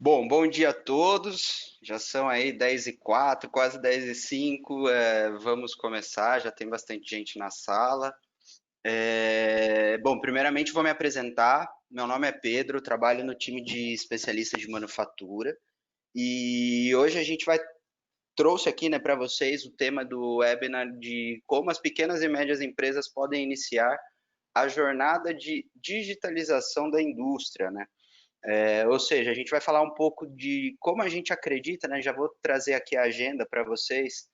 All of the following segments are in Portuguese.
Bom dia a todos. Já são aí 10h04, quase 10h05. Vamos começar, já tem bastante gente na sala. Primeiramente vou me apresentar. Meu nome é Pedro, trabalho no time de especialistas de manufatura. E hoje a gente trouxe aqui, né, para vocês o tema do webinar de como as pequenas e médias empresas podem iniciar a jornada de digitalização da indústria, né? Ou seja, a gente vai falar um pouco de como a gente acredita, né? Já vou trazer aqui a agenda para vocês,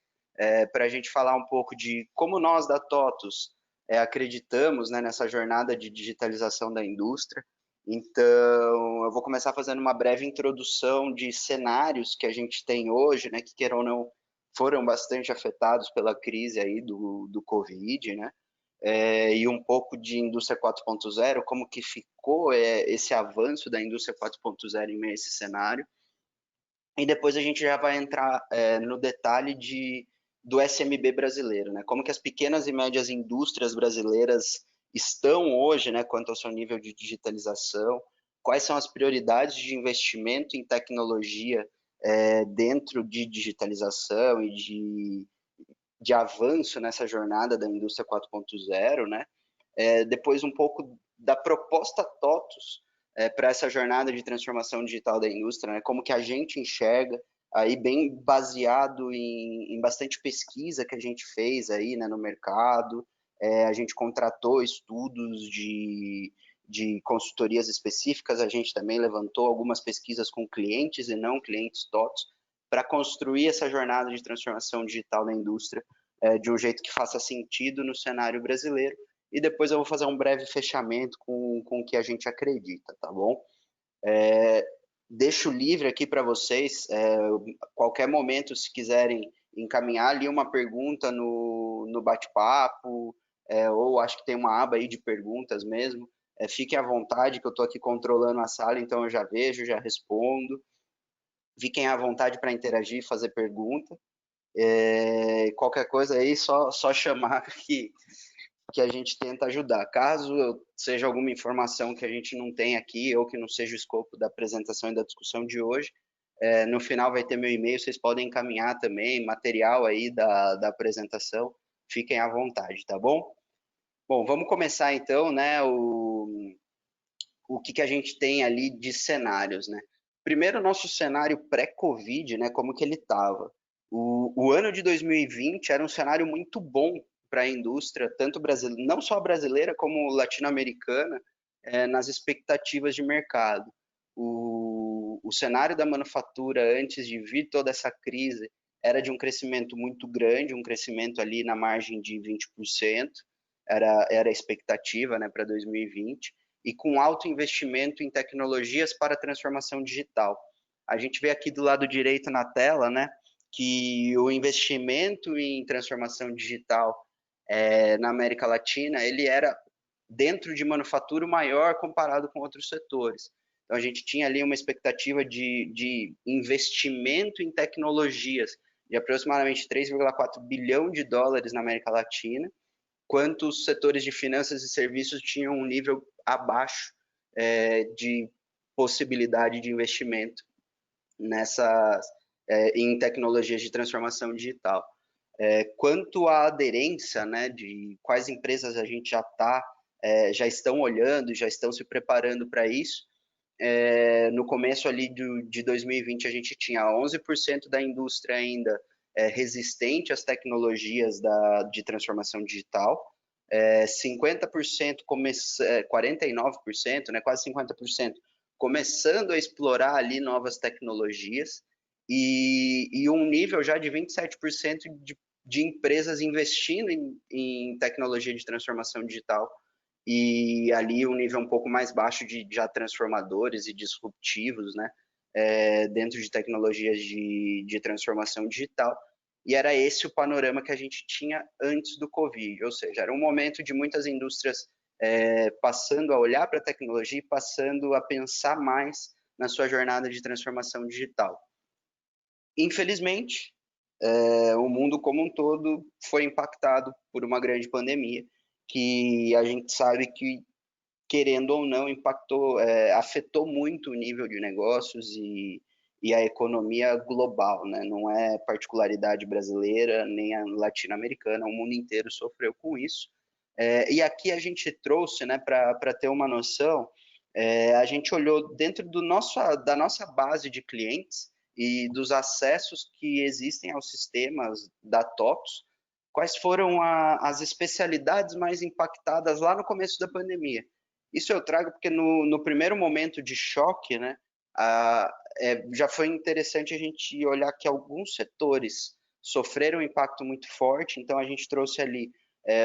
para a gente falar um pouco de como nós da TOTUS acreditamos, né, nessa jornada de digitalização da indústria. Então, eu vou começar fazendo uma breve introdução de cenários que a gente tem hoje, né, que queiram ou não foram bastante afetados pela crise aí do Covid, né? E um pouco de indústria 4.0, como que ficou esse avanço da indústria 4.0 em meio a esse cenário. E depois a gente já vai entrar no detalhe do SMB brasileiro, né? Como que as pequenas e médias indústrias brasileiras estão hoje, né, quanto ao seu nível de digitalização, quais são as prioridades de investimento em tecnologia dentro de digitalização e de avanço nessa jornada da indústria 4.0, né? Depois um pouco da proposta TOTUS para essa jornada de transformação digital da indústria, né? Como que a gente enxerga, aí bem baseado em bastante pesquisa que a gente fez aí, né, no mercado. A gente contratou estudos de consultorias específicas, a gente também levantou algumas pesquisas com clientes e não clientes TOTUS para construir essa jornada de transformação digital da indústria de um jeito que faça sentido no cenário brasileiro. E depois eu vou fazer um breve fechamento com o que a gente acredita, tá bom? Deixo livre aqui para vocês, qualquer momento, se quiserem encaminhar ali uma pergunta no bate-papo, ou acho que tem uma aba aí de perguntas mesmo, fiquem à vontade, que eu estou aqui controlando a sala, então eu já vejo, já respondo. Fiquem à vontade para interagir, fazer pergunta. Qualquer coisa aí, só chamar que a gente tenta ajudar. Caso seja alguma informação que a gente não tem aqui ou que não seja o escopo da apresentação e da discussão de hoje, no final vai ter meu e-mail, vocês podem encaminhar também material aí da apresentação, fiquem à vontade, tá bom? Bom, vamos começar então, né, o que a gente tem ali de cenários, né? Primeiro, o nosso cenário pré-Covid, né, como que ele estava. O ano de 2020 era um cenário muito bom para a indústria, tanto brasileira, não só brasileira, como latino-americana, nas expectativas de mercado. O cenário da manufatura, antes de vir toda essa crise, era de um crescimento muito grande, um crescimento ali na margem de 20%, era a expectativa, né, para 2020, e com alto investimento em tecnologias para transformação digital. A gente vê aqui do lado direito na tela, né, que o investimento em transformação digital na América Latina, ele era dentro de manufatura maior comparado com outros setores. Então a gente tinha ali uma expectativa de investimento em tecnologias de aproximadamente 3,4 bilhão de dólares na América Latina, quanto os setores de finanças e serviços tinham um nível abaixo de possibilidade de investimento nessas em tecnologias de transformação digital. Quanto à aderência, né, de quais empresas a gente já estão olhando, já estão se preparando para isso, no começo ali de 2020 a gente tinha 11% da indústria ainda resistente às tecnologias de transformação digital, 50% 49%, né, quase 50%, começando a explorar ali novas tecnologias e um nível já de 27% de empresas investindo em tecnologia de transformação digital e ali um nível um pouco mais baixo de já transformadores e disruptivos, né, dentro de tecnologias de transformação digital. E era esse o panorama que a gente tinha antes do Covid, ou seja, era um momento de muitas indústrias passando a olhar para a tecnologia e passando a pensar mais na sua jornada de transformação digital. Infelizmente, o mundo como um todo foi impactado por uma grande pandemia, que a gente sabe que querendo ou não, impactou, afetou muito o nível de negócios e a economia global, né? Não é particularidade brasileira nem a latino-americana, o mundo inteiro sofreu com isso. E aqui a gente trouxe, né, para ter uma noção, a gente olhou dentro da nossa base de clientes e dos acessos que existem aos sistemas da TOTOS, quais foram as especialidades mais impactadas lá no começo da pandemia. Isso eu trago porque no primeiro momento de choque, né, já foi interessante a gente olhar que alguns setores sofreram um impacto muito forte, então a gente trouxe ali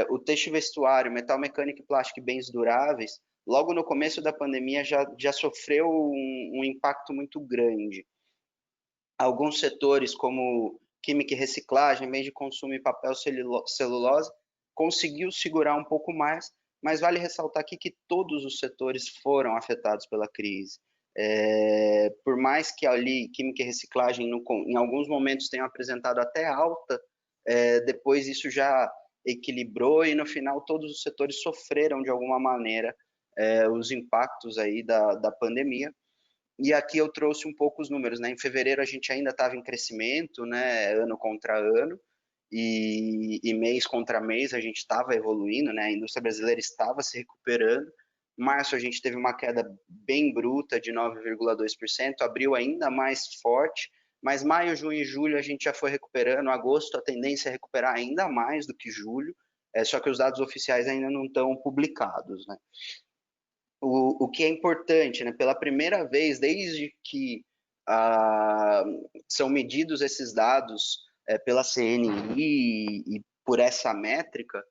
o têxtil e vestuário, metal mecânico e plástico e bens duráveis, logo no começo da pandemia já sofreu um impacto muito grande. Alguns setores, como química e reciclagem, meio de consumo e papel celulose, conseguiu segurar um pouco mais, mas vale ressaltar aqui que todos os setores foram afetados pela crise. Por mais que ali química e reciclagem em alguns momentos tenham apresentado até alta, depois isso já equilibrou e no final todos os setores sofreram de alguma maneira os impactos aí da pandemia. E aqui eu trouxe um pouco os números, né? Em fevereiro a gente ainda estava em crescimento, né? Ano contra ano e mês contra mês a gente estava evoluindo, né? A indústria brasileira estava se recuperando. Março a gente teve uma queda bem bruta de 9,2%, abril ainda mais forte, mas maio, junho e julho a gente já foi recuperando. Agosto a tendência é recuperar ainda mais do que julho, só que os dados oficiais ainda não estão publicados, né? O que é importante, né? Pela primeira vez, desde que ah, são medidos esses dados pela CNI e por essa métrica,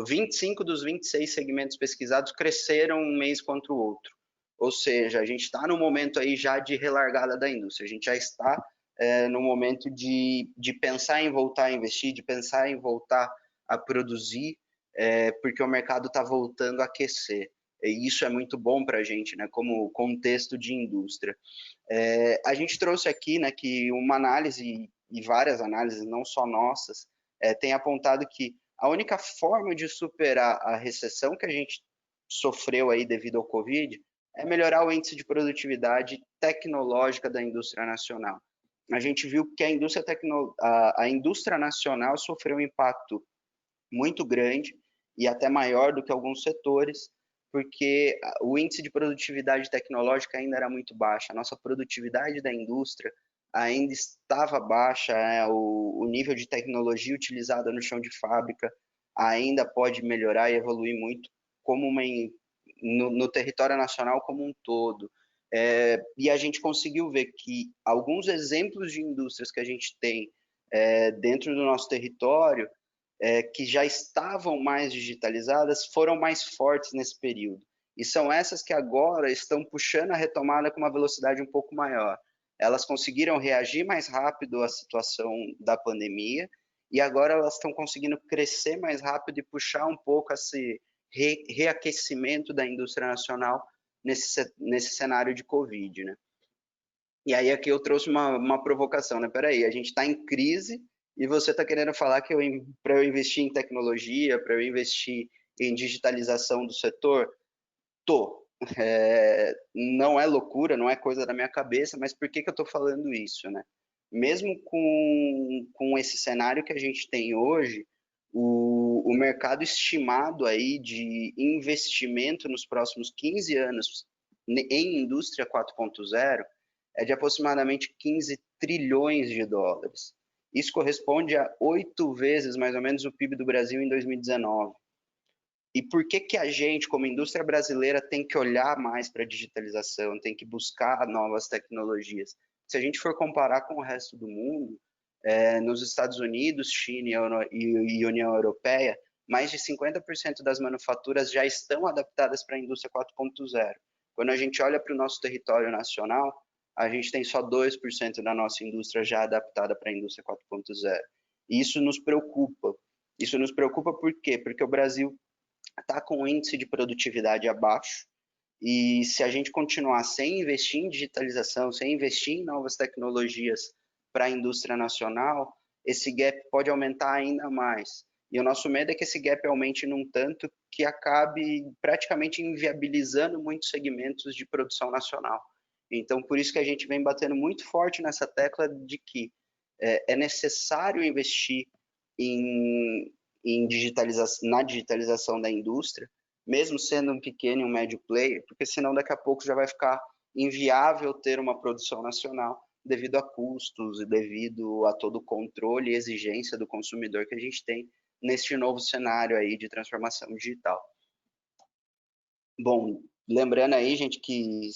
25 dos 26 segmentos pesquisados cresceram um mês contra o outro. Ou seja, a gente está no momento aí já de relargada da indústria, a gente já está no momento de pensar em voltar a investir, de pensar em voltar a produzir, porque o mercado está voltando a aquecer. E isso é muito bom para a gente, né, como contexto de indústria. A gente trouxe aqui, né, que uma análise e várias análises, não só nossas, tem apontado que a única forma de superar a recessão que a gente sofreu aí devido ao Covid é melhorar o índice de produtividade tecnológica da indústria nacional. A gente viu que a indústria nacional sofreu um impacto muito grande e até maior do que alguns setores, porque o índice de produtividade tecnológica ainda era muito baixa. A nossa produtividade da indústria ainda estava baixa, o nível de tecnologia utilizada no chão de fábrica ainda pode melhorar e evoluir muito como no território nacional como um todo. E a gente conseguiu ver que alguns exemplos de indústrias que a gente tem dentro do nosso território que já estavam mais digitalizadas foram mais fortes nesse período. E são essas que agora estão puxando a retomada com uma velocidade um pouco maior. Elas conseguiram reagir mais rápido à situação da pandemia e agora elas estão conseguindo crescer mais rápido e puxar um pouco esse reaquecimento da indústria nacional nesse cenário de Covid, né? E aí aqui eu trouxe uma provocação, né? Peraí, a gente está em crise e você está querendo falar que para eu investir em tecnologia, para eu investir em digitalização do setor? Tô. Não é loucura, não é coisa da minha cabeça, mas por que eu estou falando isso, né? Mesmo com esse cenário que a gente tem hoje, o mercado estimado aí de investimento nos próximos 15 anos em indústria 4.0 é de aproximadamente 15 trilhões de dólares. Isso corresponde a 8 vezes mais ou menos o PIB do Brasil em 2019. E por que a gente, como indústria brasileira, tem que olhar mais para a digitalização, tem que buscar novas tecnologias? Se a gente for comparar com o resto do mundo, nos Estados Unidos, China e União Europeia, mais de 50% das manufaturas já estão adaptadas para a indústria 4.0. Quando a gente olha para o nosso território nacional, a gente tem só 2% da nossa indústria já adaptada para a indústria 4.0. E isso nos preocupa. Isso nos preocupa por quê? Porque o Brasil está com um índice de produtividade abaixo, e se a gente continuar sem investir em digitalização, sem investir em novas tecnologias para a indústria nacional, esse gap pode aumentar ainda mais. E o nosso medo é que esse gap aumente num tanto que acabe praticamente inviabilizando muitos segmentos de produção nacional. Então, por isso que a gente vem batendo muito forte nessa tecla de que é necessário investir na digitalização da indústria, mesmo sendo um pequeno e um médio player, porque senão daqui a pouco já vai ficar inviável ter uma produção nacional devido a custos e devido a todo o controle e exigência do consumidor que a gente tem neste novo cenário aí de transformação digital. Bom, lembrando aí, gente, que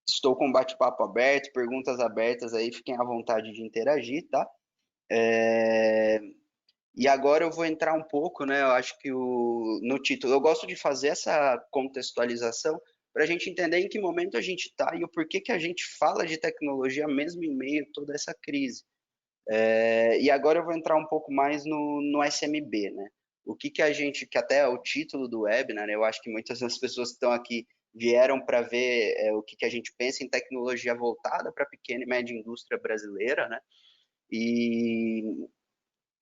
estou com um bate-papo aberto, perguntas abertas aí, fiquem à vontade de interagir, tá? E agora eu vou entrar um pouco, né? Eu acho que no título, eu gosto de fazer essa contextualização para a gente entender em que momento a gente está e o porquê que a gente fala de tecnologia mesmo em meio a toda essa crise. E agora eu vou entrar um pouco mais no SMB, né? O que que a gente, que até é o título do webinar, né? Eu acho que muitas das pessoas que estão aqui vieram para ver o que que a gente pensa em tecnologia voltada para a pequena e média indústria brasileira, né? E,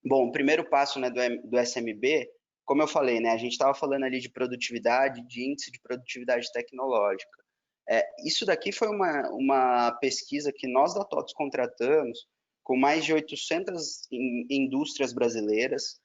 bom, o primeiro passo, né, do SMB, como eu falei, né? A gente estava falando ali de produtividade, de índice de produtividade tecnológica. Isso daqui foi uma pesquisa que nós da TOTS contratamos com mais de 800 indústrias brasileiras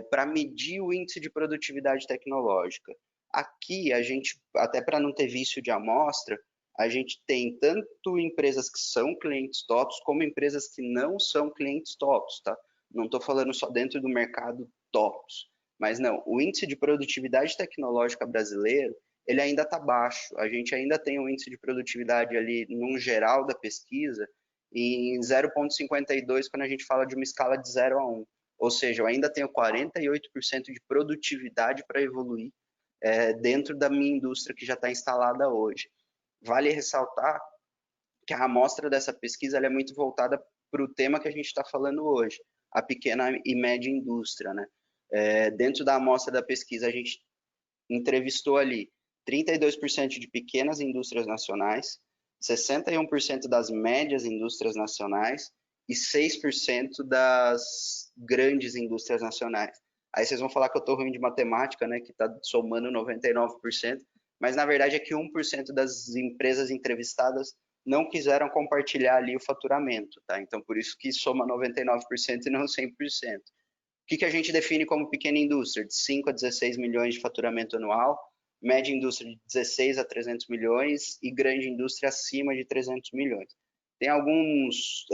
para medir o índice de produtividade tecnológica. Aqui, a gente, até para não ter vício de amostra, a gente tem tanto empresas que são clientes TOTS, como empresas que não são clientes TOTS, tá? Não estou falando só dentro do mercado TOTS, mas não, o índice de produtividade tecnológica brasileiro, ele ainda está baixo. A gente ainda tem um índice de produtividade ali, no geral da pesquisa, em 0,52 quando a gente fala de uma escala de 0 a 1. Ou seja, eu ainda tenho 48% de produtividade para evoluir dentro da minha indústria que já está instalada hoje. Vale ressaltar que a amostra dessa pesquisa é muito voltada para o tema que a gente está falando hoje, a pequena e média indústria, né? Dentro da amostra da pesquisa, a gente entrevistou ali 32% de pequenas indústrias nacionais, 61% das médias indústrias nacionais e 6% das grandes indústrias nacionais. Aí vocês vão falar que eu estou ruim de matemática, né, que está somando 99%, mas na verdade é que 1% das empresas entrevistadas não quiseram compartilhar ali o faturamento, tá? Então por isso que soma 99% e não 100%. O que que a gente define como pequena indústria? De 5 a 16 milhões de faturamento anual, média indústria de 16 a 300 milhões e grande indústria acima de 300 milhões. Tem alguns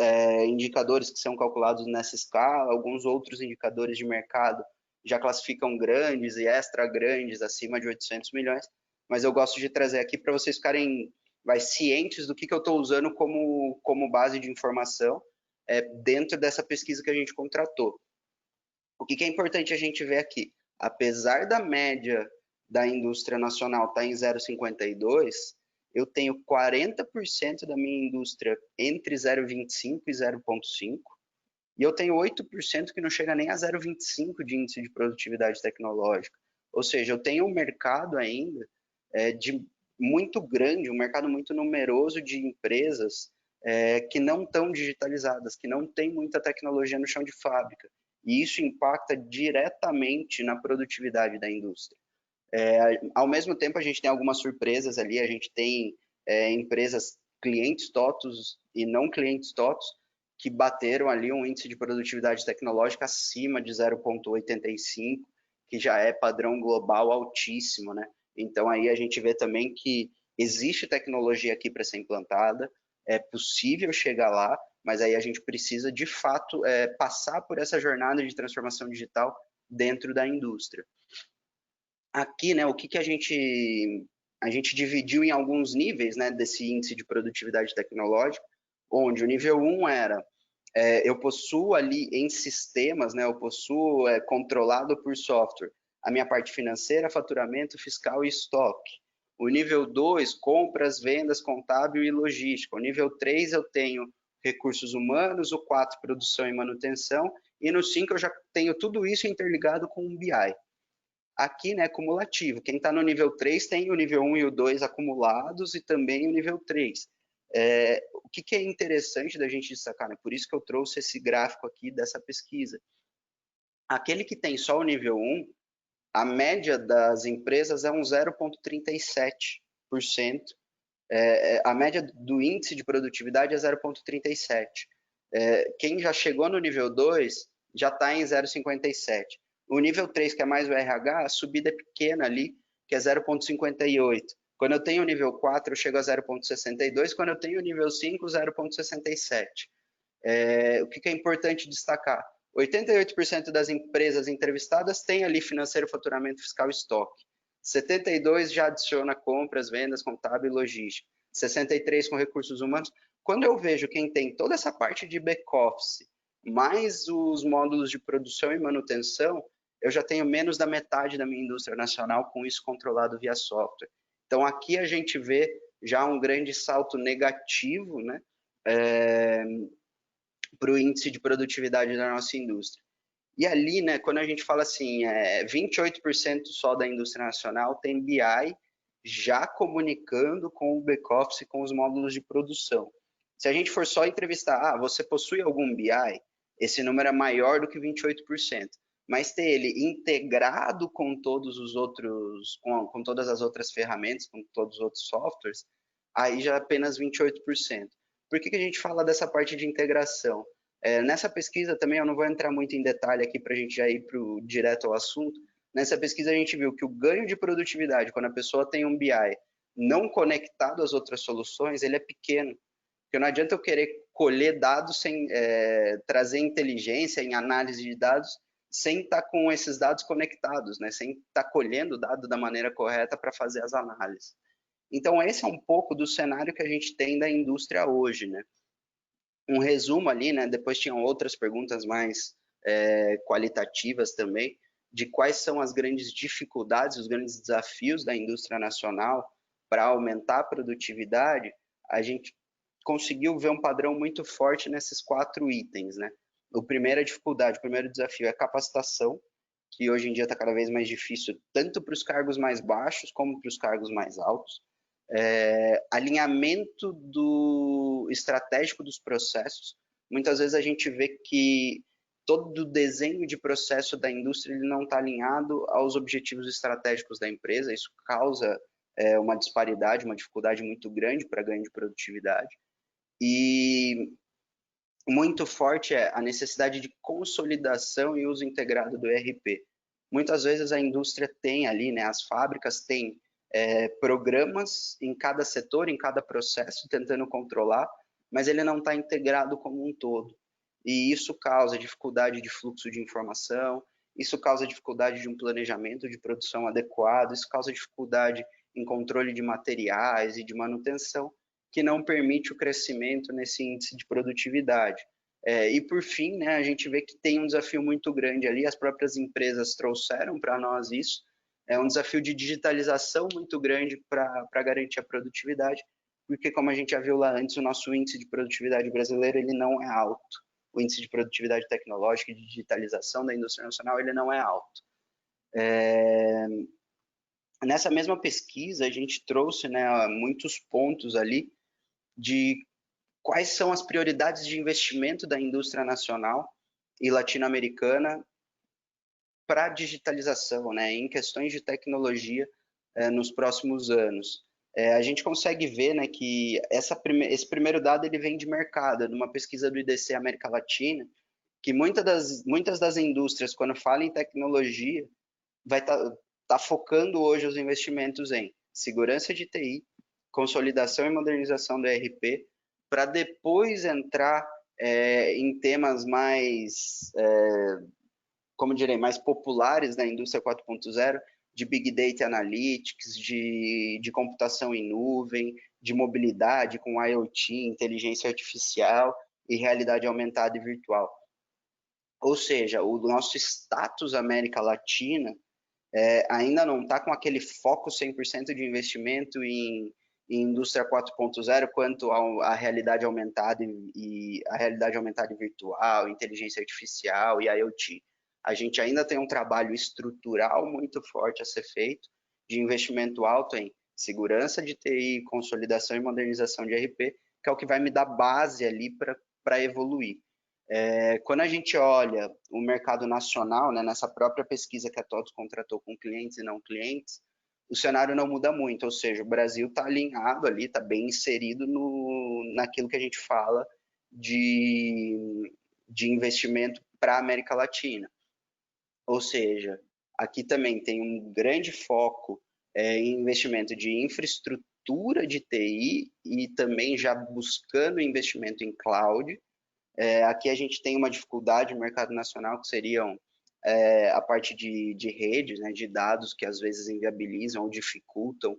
indicadores que são calculados nessa escala, alguns outros indicadores de mercado já classificam grandes e extra grandes acima de 800 milhões, mas eu gosto de trazer aqui para vocês ficarem cientes do que eu estou usando como base de informação dentro dessa pesquisa que a gente contratou. O que é importante a gente ver aqui? Apesar da média da indústria nacional estar em 0,52, eu tenho 40% da minha indústria entre 0,25 e 0,5, e eu tenho 8% que não chega nem a 0,25 de índice de produtividade tecnológica. Ou seja, eu tenho um mercado ainda de muito grande, um mercado muito numeroso de empresas que não estão digitalizadas, que não tem muita tecnologia no chão de fábrica. E isso impacta diretamente na produtividade da indústria. Ao mesmo tempo, a gente tem algumas surpresas ali, a gente tem empresas, clientes TOTOS e não clientes TOTOS, que bateram ali um índice de produtividade tecnológica acima de 0,85, que já é padrão global altíssimo, né? Então aí a gente vê também que existe tecnologia aqui para ser implantada, é possível chegar lá, mas aí a gente precisa de fato passar por essa jornada de transformação digital dentro da indústria. Aqui, né, o que a gente dividiu em alguns níveis, né, desse índice de produtividade tecnológica, onde o nível 1 era eu possuo ali em sistemas, né, eu possuo controlado por software a minha parte financeira, faturamento, fiscal e estoque. O nível 2, compras, vendas, contábil e logística. O nível 3, eu tenho recursos humanos. O 4, produção e manutenção. E no 5, eu já tenho tudo isso interligado com o BI. Aqui, né, cumulativo. Quem está no nível 3 tem o nível 1 e o 2 acumulados e também o nível 3. O que é interessante da gente destacar, né? Por isso que eu trouxe esse gráfico aqui dessa pesquisa. Aquele que tem só o nível 1, a média das empresas é um 0,37%. A média do índice de produtividade é 0,37. Quem já chegou no nível 2 já está em 0,57. O nível 3, que é mais o RH, a subida é pequena ali, que é 0,58. Quando eu tenho o nível 4, eu chego a 0,62. Quando eu tenho o nível 5, 0,67. O que é importante destacar? 88% das empresas entrevistadas têm ali financeiro, faturamento fiscal e estoque. 72 já adiciona compras, vendas, contábil e logística. 63 com recursos humanos. Quando eu vejo quem tem toda essa parte de back-office, mais os módulos de produção e manutenção, eu já tenho menos da metade da minha indústria nacional com isso controlado via software. Então aqui a gente vê já um grande salto negativo, né? Para o índice de produtividade da nossa indústria. E ali, né, quando a gente fala assim, 28% só da indústria nacional tem BI já comunicando com o back-office, com os módulos de produção. Se a gente for só entrevistar, você possui algum BI? Esse número é maior do que 28%. Mas ter ele integrado com todos os outros, com todas as outras ferramentas, com todos os outros softwares, aí já é apenas 28%. Por que a gente fala dessa parte de integração? Nessa pesquisa também, eu não vou entrar muito em detalhe aqui para a gente já ir direto ao assunto. Nessa pesquisa a gente viu que o ganho de produtividade, quando a pessoa tem um BI não conectado às outras soluções, ele é pequeno. Porque não adianta eu querer colher dados sem trazer inteligência em análise de dados sem estar com esses dados conectados, né? Sem estar colhendo o dado da maneira correta para fazer as análises. Então, esse é um pouco do cenário que a gente tem da indústria hoje, né? Um resumo ali, né? Depois tinham outras perguntas mais qualitativas também, de quais são as grandes dificuldades, os grandes desafios da indústria nacional para aumentar a produtividade. A gente conseguiu ver um padrão muito forte nesses 4 itens, né? O primeiro é a dificuldade, o primeiro desafio é a capacitação, que hoje em dia está cada vez mais difícil, tanto para os cargos mais baixos como para os cargos mais altos. Alinhamento do estratégico dos processos. Muitas vezes a gente vê que todo o desenho de processo da indústria ele não está alinhado aos objetivos estratégicos da empresa. Isso causa uma disparidade, uma dificuldade muito grande para ganho de produtividade. E muito forte é a necessidade de consolidação e uso integrado do ERP. Muitas vezes a indústria tem ali, né, as fábricas têm programas em cada setor, em cada processo, tentando controlar, mas ele não está integrado como um todo. E isso causa dificuldade de fluxo de informação, isso causa dificuldade de um planejamento de produção adequado, isso causa dificuldade em controle de materiais e de manutenção, que não permite o crescimento nesse índice de produtividade. E por fim, né, a gente vê que tem um desafio muito grande ali, as próprias empresas trouxeram para nós isso, é um desafio de digitalização muito grande para garantir a produtividade, porque como a gente já viu lá antes, o nosso índice de produtividade brasileiro ele não é alto. O índice de produtividade tecnológica e de digitalização da indústria nacional ele não é alto. Nessa mesma pesquisa, a gente trouxe, né, muitos pontos ali de quais são as prioridades de investimento da indústria nacional e latino-americana para a digitalização, né, em questões de tecnologia nos próximos anos. A gente consegue ver, né, que esse primeiro dado ele vem de mercado, de uma pesquisa do IDC América Latina, que muitas das indústrias, quando falam em tecnologia, vai tá focando hoje os investimentos em segurança de TI, consolidação e modernização do ERP, para depois entrar em temas mais como direi, mais populares da indústria 4.0, de Big Data Analytics, de computação em nuvem, de mobilidade com IoT, inteligência artificial e realidade aumentada e virtual. Ou seja, o nosso status América Latina ainda não está com aquele foco 100% de investimento em indústria 4.0 quanto à realidade aumentada e a realidade aumentada e virtual, inteligência artificial e IoT. A gente ainda tem um trabalho estrutural muito forte a ser feito, de investimento alto em segurança de TI, consolidação e modernização de ERP, que é o que vai me dar base ali para evoluir. Quando a gente olha o mercado nacional, né, nessa própria pesquisa que a TOTS contratou com clientes e não clientes, o cenário não muda muito, ou seja, o Brasil está alinhado ali, está bem inserido naquilo que a gente fala de investimento para a América Latina. Ou seja, aqui também tem um grande foco em investimento de infraestrutura de TI e também já buscando investimento em cloud. Aqui a gente tem uma dificuldade no mercado nacional que seriam a parte de redes, né, de dados que às vezes inviabilizam ou dificultam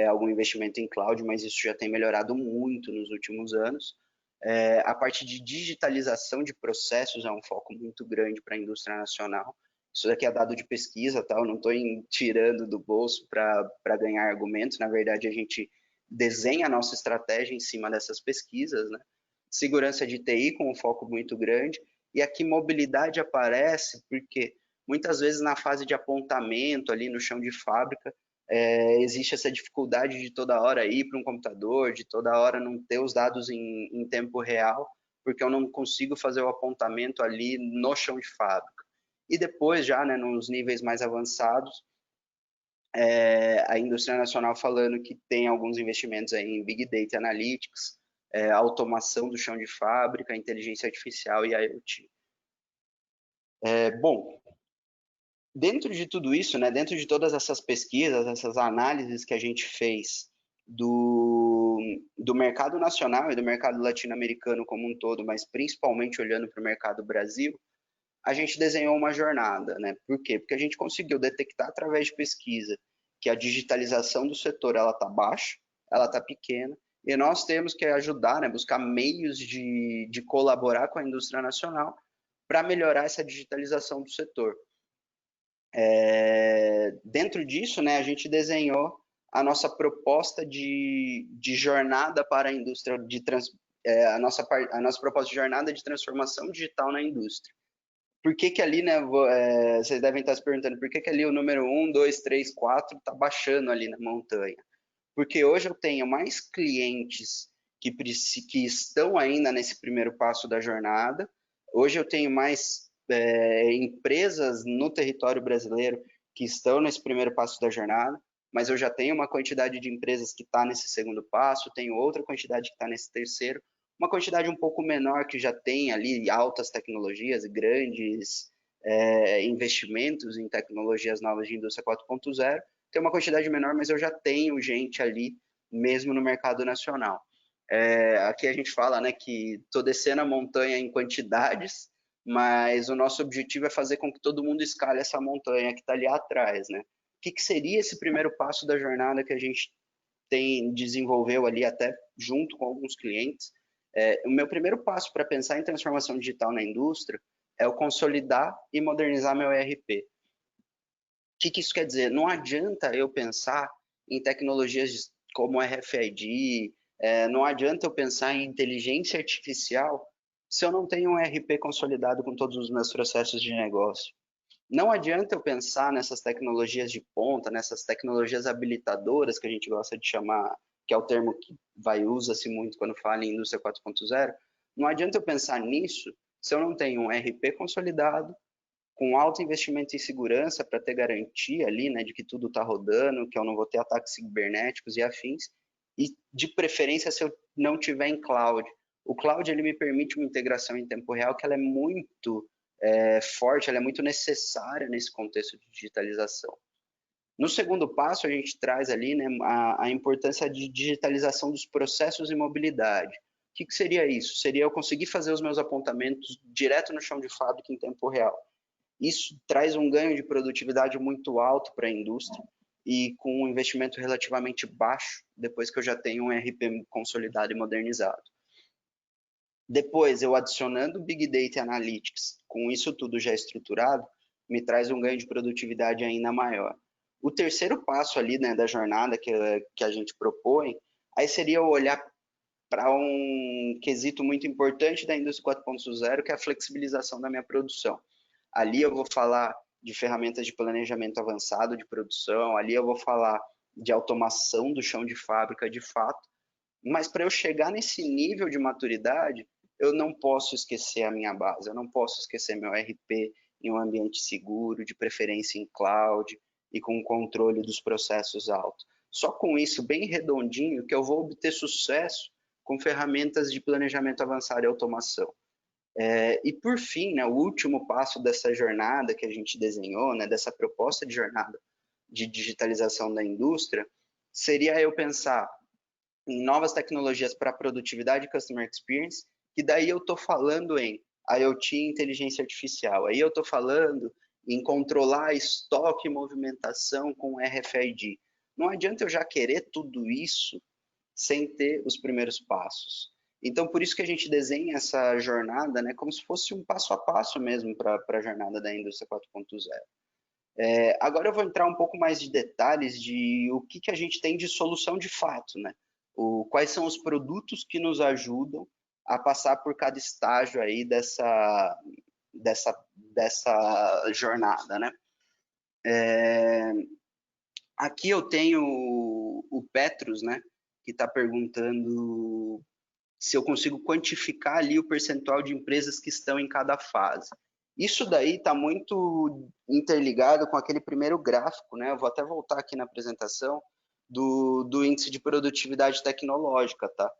algum investimento em cloud, mas isso já tem melhorado muito nos últimos anos. A parte de digitalização de processos é um foco muito grande para a indústria nacional. Isso daqui é dado de pesquisa, tá? Eu não estou tirando do bolso para ganhar argumentos. Na verdade, a gente desenha a nossa estratégia em cima dessas pesquisas, né? Segurança de TI com um foco muito grande. E aqui mobilidade aparece porque muitas vezes na fase de apontamento ali no chão de fábrica existe essa dificuldade de toda hora ir para um computador, de toda hora não ter os dados em tempo real, porque eu não consigo fazer o apontamento ali no chão de fábrica. E depois, já né, nos níveis mais avançados, a indústria nacional falando que tem alguns investimentos aí em Big Data Analytics, automação do chão de fábrica, inteligência artificial e IoT. Bom, dentro de tudo isso, né, dentro de todas essas pesquisas, essas análises que a gente fez do mercado nacional e do mercado latino-americano como um todo, mas principalmente olhando para o mercado Brasil, a gente desenhou uma jornada, né? Por quê? Porque a gente conseguiu detectar através de pesquisa que a digitalização do setor ela está baixa, ela está pequena, e nós temos que ajudar, né, buscar meios de colaborar com a indústria nacional para melhorar essa digitalização do setor. Dentro disso, né, a gente desenhou a nossa proposta de jornada para a indústria, a nossa proposta de jornada de transformação digital na indústria. Por que que ali, né, vocês devem estar se perguntando, por que que ali o número 1, 2, 3, 4 está baixando ali na montanha? Porque hoje eu tenho mais clientes que estão ainda nesse primeiro passo da jornada, hoje eu tenho mais empresas no território brasileiro que estão nesse primeiro passo da jornada, mas eu já tenho uma quantidade de empresas que está nesse segundo passo, tenho outra quantidade que está nesse terceiro, uma quantidade um pouco menor que já tem ali altas tecnologias, grandes investimentos em tecnologias novas de indústria 4.0, tem uma quantidade menor, mas eu já tenho gente ali mesmo no mercado nacional. Aqui a gente fala, né, que estou descendo a montanha em quantidades, mas o nosso objetivo é fazer com que todo mundo escale essa montanha que está ali atrás, né? O que seria esse primeiro passo da jornada que a gente desenvolveu ali até junto com alguns clientes? O meu primeiro passo para pensar em transformação digital na indústria é o consolidar e modernizar meu ERP. O que isso quer dizer? Não adianta eu pensar em tecnologias como RFID, não adianta eu pensar em inteligência artificial se eu não tenho um ERP consolidado com todos os meus processos de negócio. Não adianta eu pensar nessas tecnologias de ponta, nessas tecnologias habilitadoras que a gente gosta de chamar, que é o termo que usa-se muito quando fala em indústria 4.0. Não adianta eu pensar nisso se eu não tenho um ERP consolidado, com alto investimento em segurança para ter garantia ali, né, de que tudo está rodando, que eu não vou ter ataques cibernéticos e afins, e de preferência se eu não tiver em cloud. O cloud ele me permite uma integração em tempo real que ela é muito forte, ela é muito necessária nesse contexto de digitalização. No segundo passo, a gente traz ali, né, a importância de digitalização dos processos e mobilidade. O que seria isso? Seria eu conseguir fazer os meus apontamentos direto no chão de fábrica em tempo real. Isso traz um ganho de produtividade muito alto para a indústria e com um investimento relativamente baixo depois que eu já tenho um ERP consolidado e modernizado. Depois, eu adicionando Big Data Analytics, com isso tudo já estruturado, me traz um ganho de produtividade ainda maior. O terceiro passo ali, né, da jornada que a gente propõe, aí seria olhar para um quesito muito importante da indústria 4.0, que é a flexibilização da minha produção. Ali eu vou falar de ferramentas de planejamento avançado de produção, ali eu vou falar de automação do chão de fábrica de fato, mas para eu chegar nesse nível de maturidade, eu não posso esquecer a minha base, eu não posso esquecer meu RP em um ambiente seguro, de preferência em cloud e com controle dos processos alto. Só com isso, bem redondinho, que eu vou obter sucesso com ferramentas de planejamento avançado e automação. E por fim, né, o último passo dessa jornada que a gente desenhou, né, dessa proposta de jornada de digitalização da indústria, seria eu pensar em novas tecnologias para produtividade e customer experience, que daí eu estou falando em IoT e inteligência artificial. Aí eu estou falando em controlar estoque e movimentação com RFID. Não adianta eu já querer tudo isso sem ter os primeiros passos. Então, por isso que a gente desenha essa jornada, né, como se fosse um passo a passo mesmo para a jornada da indústria 4.0. Agora eu vou entrar um pouco mais de detalhes de o que a gente tem de solução de fato, né? Quais são os produtos que nos ajudam a passar por cada estágio aí dessa jornada, né? Aqui eu tenho o Petrus, né? Que está perguntando se eu consigo quantificar ali o percentual de empresas que estão em cada fase. Isso daí está muito interligado com aquele primeiro gráfico, né? Eu vou até voltar aqui na apresentação do índice de produtividade tecnológica, tá?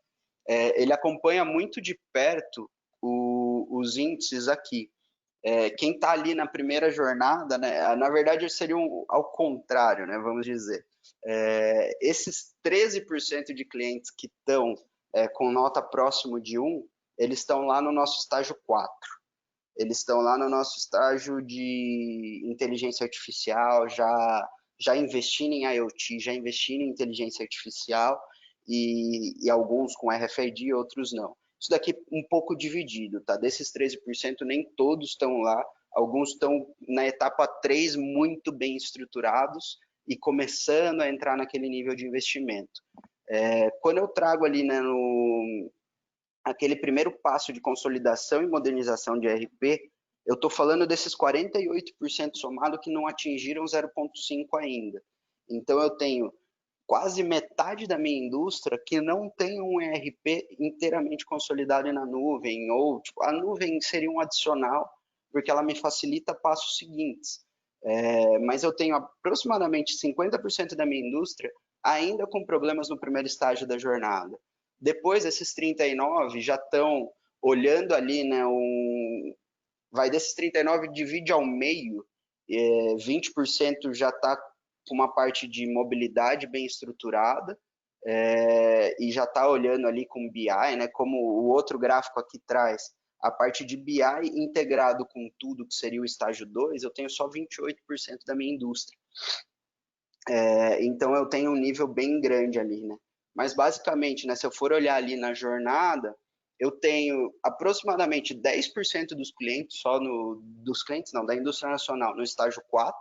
Ele acompanha muito de perto os índices aqui. Quem está ali na primeira jornada, né? Na verdade, seria ao contrário, né? Vamos dizer. Esses 13% de clientes que estão com nota próximo de 1, eles estão lá no nosso estágio 4. Eles estão lá no nosso estágio de inteligência artificial, já investindo em IoT, já investindo em inteligência artificial e alguns com RFID e outros não. Isso daqui um pouco dividido, tá? Desses 13%, nem todos estão lá, alguns estão na etapa 3 muito bem estruturados e começando a entrar naquele nível de investimento. Quando eu trago ali, né, aquele primeiro passo de consolidação e modernização de ERP, eu estou falando desses 48% somado que não atingiram 0,5 ainda. Então, eu tenho quase metade da minha indústria que não tem um ERP inteiramente consolidado na nuvem, ou tipo, a nuvem seria um adicional, porque ela me facilita passos seguintes. Mas eu tenho aproximadamente 50% da minha indústria ainda com problemas no primeiro estágio da jornada. Depois, esses 39 já estão olhando ali, né, vai desses 39, divide ao meio, 20% já está com uma parte de mobilidade bem estruturada, e já está olhando ali com BI, né, como o outro gráfico aqui traz, a parte de BI integrado com tudo que seria o estágio 2, eu tenho só 28% da minha indústria. Então eu tenho um nível bem grande ali, né? Mas basicamente, né, se eu for olhar ali na jornada, eu tenho aproximadamente 10% dos clientes, dos clientes não, da indústria nacional no estágio 4,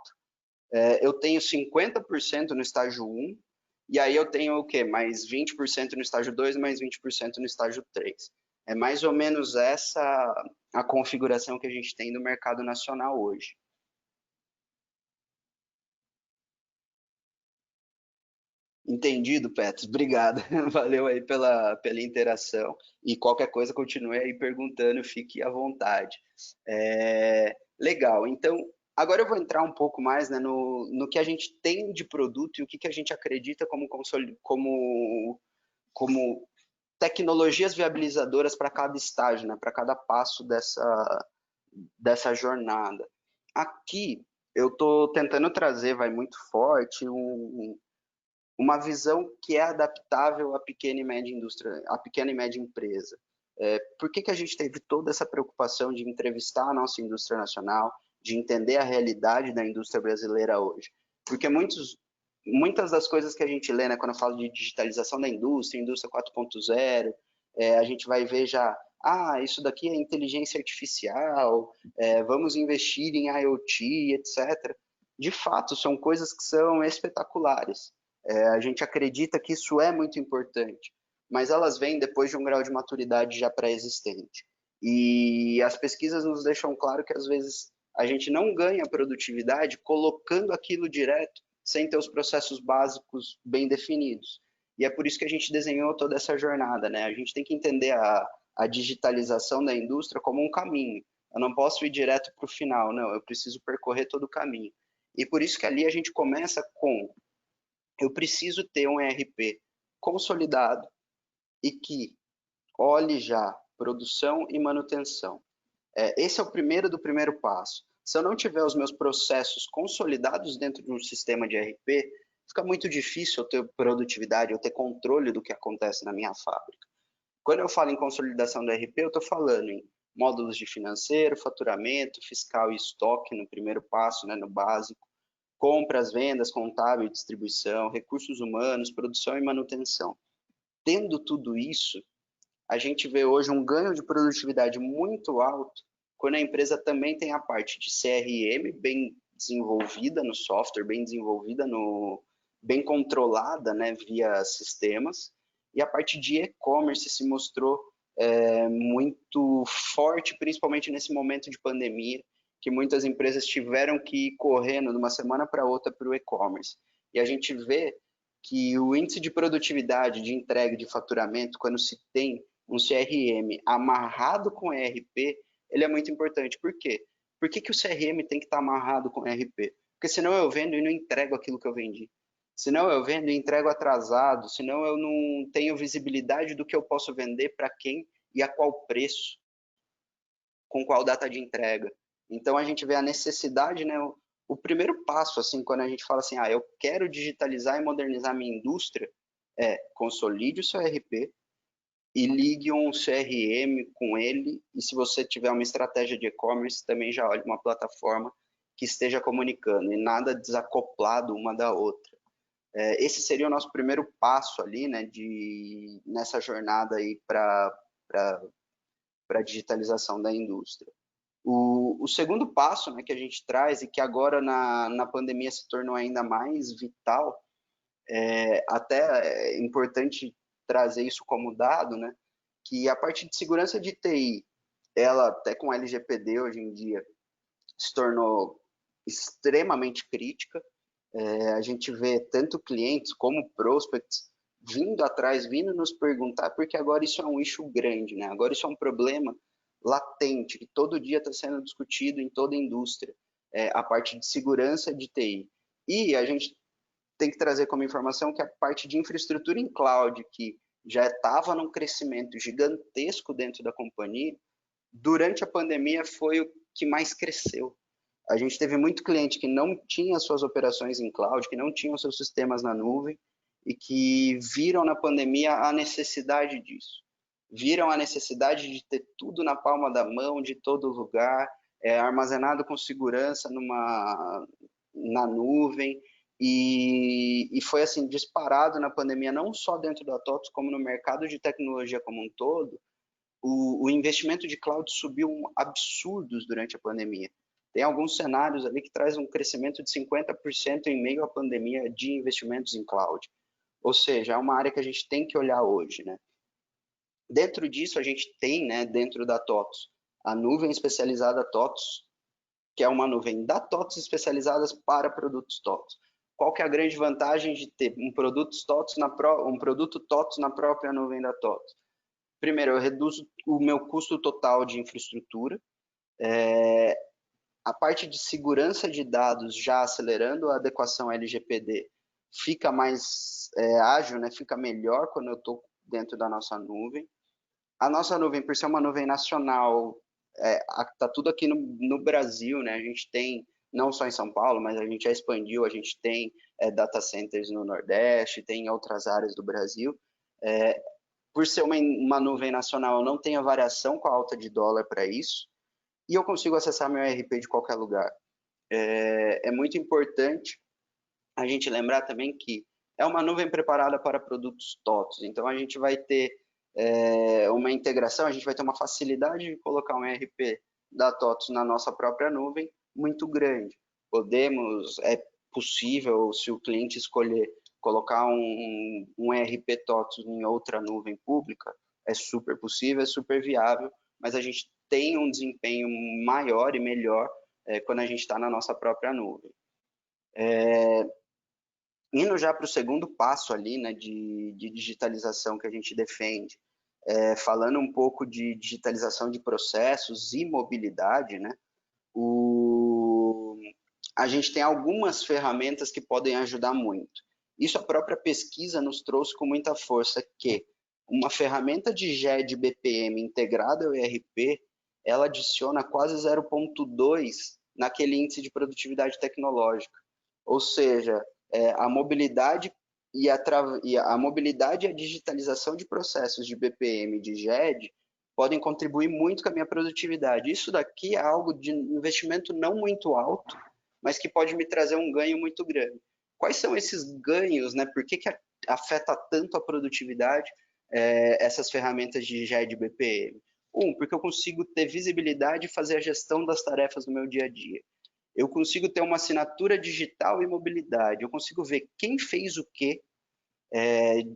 eu tenho 50% no estágio 1, e aí eu tenho o quê? Mais 20% no estágio 2, mais 20% no estágio 3. É mais ou menos essa a configuração que a gente tem no mercado nacional hoje. Entendido, Petros. Obrigado. Valeu aí pela interação. E qualquer coisa, continue aí perguntando, fique à vontade. Legal. Então, agora eu vou entrar um pouco mais, né, no que a gente tem de produto e o que a gente acredita como tecnologias viabilizadoras para cada estágio, né, para cada passo dessa jornada. Aqui, eu estou tentando trazer, vai muito forte, uma visão que é adaptável à pequena e média indústria, à pequena e média empresa. Por que a gente teve toda essa preocupação de entrevistar a nossa indústria nacional, de entender a realidade da indústria brasileira hoje? Porque muitas das coisas que a gente lê, né, quando eu falo de digitalização da indústria 4.0, a gente vai ver já, isso daqui é inteligência artificial, vamos investir em IoT, etc. De fato, são coisas que são espetaculares. A gente acredita que isso é muito importante, mas elas vêm depois de um grau de maturidade já pré-existente. E as pesquisas nos deixam claro que às vezes a gente não ganha produtividade colocando aquilo direto sem ter os processos básicos bem definidos. E é por isso que a gente desenhou toda essa jornada, né? A gente tem que entender a digitalização da indústria como um caminho. Eu não posso ir direto para o final, não, eu preciso percorrer todo o caminho. E por isso que ali a gente começa com, eu preciso ter um ERP consolidado e que olhe já produção e manutenção. Esse é o primeiro do primeiro passo. Se eu não tiver os meus processos consolidados dentro de um sistema de ERP, fica muito difícil eu ter produtividade, eu ter controle do que acontece na minha fábrica. Quando eu falo em consolidação do ERP, eu estou falando em módulos de financeiro, faturamento, fiscal e estoque no primeiro passo, né, no básico, compras, vendas, contábil, distribuição, recursos humanos, produção e manutenção. Tendo tudo isso, a gente vê hoje um ganho de produtividade muito alto quando a empresa também tem a parte de CRM bem desenvolvida no software, bem desenvolvida bem controlada, né, via sistemas, e a parte de e-commerce se mostrou muito forte, principalmente nesse momento de pandemia, que muitas empresas tiveram que ir correndo de uma semana para outra para o e-commerce. E a gente vê que o índice de produtividade, de entrega, de faturamento, quando se tem um CRM amarrado com ERP, ele é muito importante. Por quê? Por que o CRM tem que estar amarrado com ERP? Porque senão eu vendo e não entrego aquilo que eu vendi. Senão eu vendo e entrego atrasado, senão eu não tenho visibilidade do que eu posso vender para quem e a qual preço, com qual data de entrega. Então a gente vê a necessidade, né, o primeiro passo, assim, quando a gente fala assim, eu quero digitalizar e modernizar minha indústria, consolide o seu ERP e ligue um CRM com ele, e se você tiver uma estratégia de e-commerce, também já olhe uma plataforma que esteja comunicando, e nada desacoplado uma da outra. Esse seria o nosso primeiro passo ali, né, nessa jornada aí para a digitalização da indústria. O segundo passo, né, que a gente traz e que agora na pandemia se tornou ainda mais vital, até é importante trazer isso como dado, né, que a parte de segurança de TI, ela até com LGPD hoje em dia se tornou extremamente crítica. A gente vê tanto clientes como prospects vindo atrás, vindo nos perguntar, porque agora isso é um issue grande, né? Agora isso é um problema latente, que todo dia está sendo discutido em toda a indústria, a parte de segurança de TI. E a gente tem que trazer como informação que a parte de infraestrutura em cloud, que já estava num crescimento gigantesco dentro da companhia, durante a pandemia foi o que mais cresceu. A gente teve muito cliente que não tinha suas operações em cloud, que não tinham seus sistemas na nuvem e que viram na pandemia a necessidade disso. Viram a necessidade de ter tudo na palma da mão, de todo lugar, armazenado com segurança na nuvem. E foi assim disparado na pandemia, não só dentro da TOTS, como no mercado de tecnologia como um todo. O investimento de cloud subiu absurdos durante a pandemia. Tem alguns cenários ali que trazem um crescimento de 50% em meio à pandemia de investimentos em cloud. Ou seja, é uma área que a gente tem que olhar hoje, né? Dentro disso, a gente tem, né, dentro da TOTS, a nuvem especializada TOTS, que é uma nuvem da TOTS especializadas para produtos TOTS. Qual que é a grande vantagem de ter um produto TOTS na própria nuvem da TOTS? Primeiro, eu reduzo o meu custo total de infraestrutura, a parte de segurança de dados já acelerando a adequação LGPD fica mais ágil, né? Fica melhor quando eu estou dentro da nossa nuvem. A nossa nuvem, por ser uma nuvem nacional, está tudo aqui no Brasil, né? A gente tem, não só em São Paulo, mas a gente já expandiu, a gente tem data centers no Nordeste, tem em outras áreas do Brasil. Por ser uma nuvem nacional, eu não tenho variação com a alta de dólar para isso, e eu consigo acessar meu ERP de qualquer lugar. É muito importante a gente lembrar também que é uma nuvem preparada para produtos TOTS, então a gente vai ter uma integração, a gente vai ter uma facilidade de colocar um ERP da TOTS na nossa própria nuvem muito grande. É possível, se o cliente escolher colocar um ERP TOTS em outra nuvem pública, é super possível, é super viável, mas a gente tem um desempenho maior e melhor quando a gente está na nossa própria nuvem. Indo já para o segundo passo ali, né, de digitalização que a gente defende, falando um pouco de digitalização de processos e mobilidade, né? A gente tem algumas ferramentas que podem ajudar muito. Isso a própria pesquisa nos trouxe com muita força, que uma ferramenta de GED BPM integrada ao ERP, ela adiciona quase 0,2 naquele índice de produtividade tecnológica. Ou seja, a mobilidade e a mobilidade e a digitalização de processos de BPM e de GED podem contribuir muito com a minha produtividade. Isso daqui é algo de investimento não muito alto, mas que pode me trazer um ganho muito grande. Quais são esses ganhos, né? Por que afeta tanto a produtividade essas ferramentas de GED BPM? Porque eu consigo ter visibilidade e fazer a gestão das tarefas no meu dia a dia. Eu consigo ter uma assinatura digital e mobilidade. Eu consigo ver quem fez o quê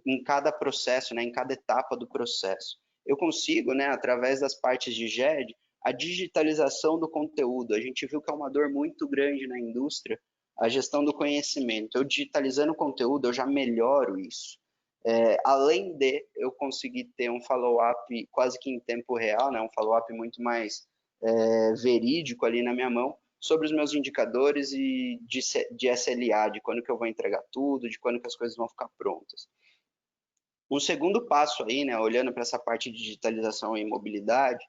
em cada processo, né, em cada etapa do processo. Eu consigo, né, através das partes de GED, a digitalização do conteúdo. A gente viu que é uma dor muito grande na indústria, a gestão do conhecimento. Eu digitalizando o conteúdo, eu já melhoro isso. Além de eu conseguir ter um follow-up quase que em tempo real, né, um follow-up muito mais verídico ali na minha mão, sobre os meus indicadores e de SLA, de quando que eu vou entregar tudo, de quando que as coisas vão ficar prontas. Um segundo passo aí, né, olhando para essa parte de digitalização e mobilidade,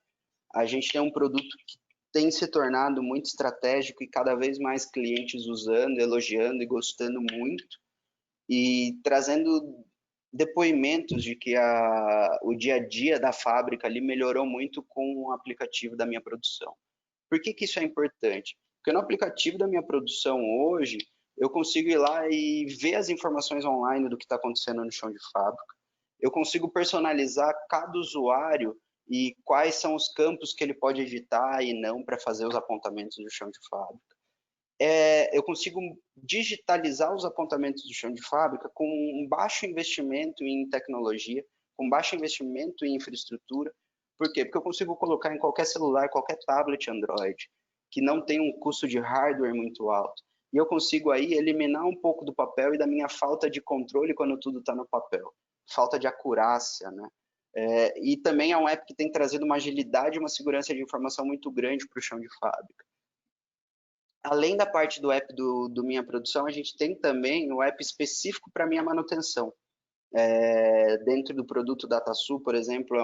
a gente tem um produto que tem se tornado muito estratégico e cada vez mais clientes usando, elogiando e gostando muito, e trazendo depoimentos de que o dia a dia da fábrica ali melhorou muito com o aplicativo da minha produção. Por que isso é importante? Porque no aplicativo da minha produção hoje, eu consigo ir lá e ver as informações online do que está acontecendo no chão de fábrica. Eu consigo personalizar cada usuário e quais são os campos que ele pode editar e não para fazer os apontamentos do chão de fábrica. Eu consigo digitalizar os apontamentos do chão de fábrica com um baixo investimento em tecnologia, com baixo investimento em infraestrutura. Por quê? Porque eu consigo colocar em qualquer celular, qualquer tablet Android, que não tem um custo de hardware muito alto. E eu consigo aí eliminar um pouco do papel e da minha falta de controle quando tudo está no papel. Falta de acurácia, né? E também é um app que tem trazido uma agilidade e uma segurança de informação muito grande para o chão de fábrica. Além da parte do app do Minha Produção, a gente tem também o app específico para minha manutenção. Dentro do produto DataSul, por exemplo,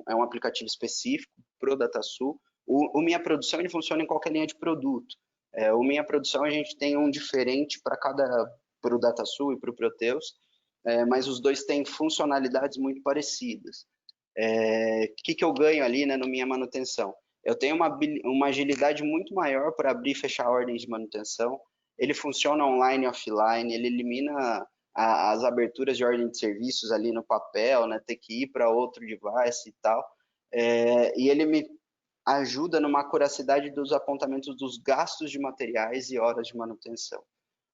é um aplicativo específico para o DataSul. O Minha Produção ele funciona em qualquer linha de produto. O Minha Produção a gente tem um diferente para o DataSul e para o Proteus, mas os dois têm funcionalidades muito parecidas. Que eu ganho ali, né, no Minha Manutenção? Eu tenho uma agilidade muito maior para abrir e fechar ordens de manutenção. Ele funciona online e offline, ele elimina as aberturas de ordem de serviços ali no papel, né, ter que ir para outro device e tal. E ele me ajuda numa acuracidade dos apontamentos dos gastos de materiais e horas de manutenção.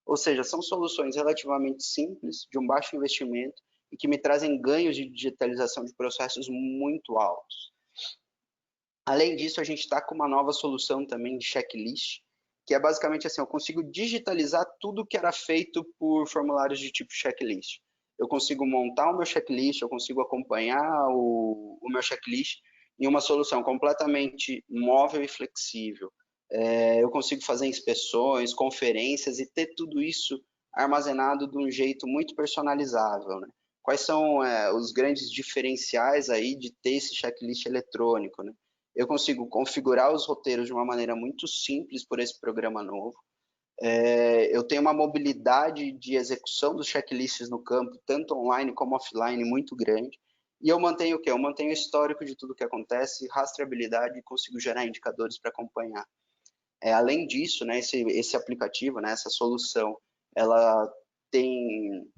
Ou seja, são soluções relativamente simples, de um baixo investimento, e que me trazem ganhos de digitalização de processos muito altos. Além disso, a gente está com uma nova solução também de checklist, que é basicamente assim, eu consigo digitalizar tudo que era feito por formulários de tipo checklist. Eu consigo montar o meu checklist, eu consigo acompanhar o meu checklist em uma solução completamente móvel e flexível. Eu consigo fazer inspeções, conferências e ter tudo isso armazenado de um jeito muito personalizável, né? Quais são os grandes diferenciais aí de ter esse checklist eletrônico, né? Eu consigo configurar os roteiros de uma maneira muito simples por esse programa novo. Eu tenho uma mobilidade de execução dos checklists no campo, tanto online como offline, muito grande. E eu mantenho o quê? Eu mantenho o histórico de tudo que acontece, rastreabilidade e consigo gerar indicadores para acompanhar. Além disso, né, esse aplicativo, né, essa solução, ela tem